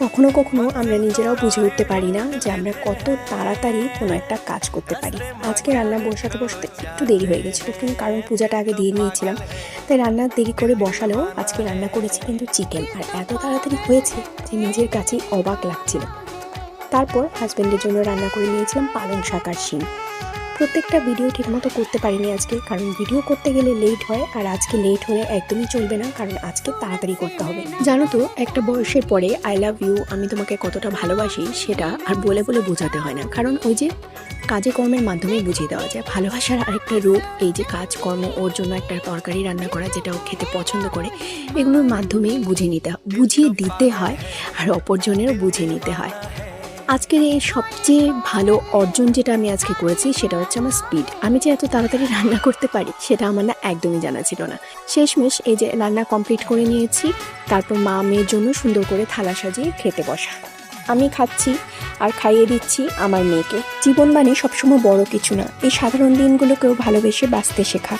কখনো কখনো আমরা নিজেরাও বুঝে উঠতে পারি না যে আমরা কত তাড়াতাড়ি কোনো একটা কাজ করতে পারি। আজকে রান্না বসাতে বসাতে একটু দেরি হয়ে গেছিলো, কিন্তু কারণ পূজাটা আগে দিয়ে নিয়েছিলাম, তাই রান্না দেরি করে বসালেও আজকে রান্না করেছি কিন্তু চিকেন, আর এত তাড়াতাড়ি হয়েছে যে নিজের কাছেই অবাক লাগছিল। তারপর হাজব্যান্ডের জন্য রান্না করে নিয়েছিলাম পালং শাক আর শিম। প্রত্যেকটা ভিডিও ঠিকমতো করতে পারিনি আজকে, কারণ ভিডিও করতে গেলে লেট হয়, আর আজকে লেট হলে একদমই চলবে না, কারণ আজকে তাড়াতাড়ি করতে হবে। জানো তো, একটা বয়সের পরে আই লাভ ইউ, আমি তোমাকে কতটা ভালোবাসি সেটা আর বলে বলে বোঝাতে হয় না, কারণ ওই যে কাজে কর্মের মাধ্যমে বুঝিয়ে দেওয়া যায়। ভালোবাসার আরেকটা রূপ এই যে কাজকর্ম, ওর জন্য একটা তরকারি রান্না করা যেটা ও খেতে পছন্দ করে, এগুলোর মাধ্যমে বুঝিয়ে দিতে হয়, আর অপরজনেরও বুঝিয়ে নিতে হয়। আজকের এই সবচেয়ে ভালো অর্জন যেটা আমি আজকে করেছি সেটা হচ্ছে আমার স্পিড। আমি যে এত তাড়াতাড়ি রান্না করতে পারি সেটা আমার না একদমই জানা ছিল না। শেষমেশ এই যে রান্না কমপ্লিট করে নিয়েছি, তারপর মা মেয়ের জন্য সুন্দর করে থালা সাজিয়ে খেতে বসা। আমি খাচ্ছি আর খাইয়ে দিচ্ছি আমার মেয়েকে। জীবন মানে সবসময় বড় কিছু না, এই সাধারণ দিনগুলোকেও ভালোবেসে বাঁচতে শেখা।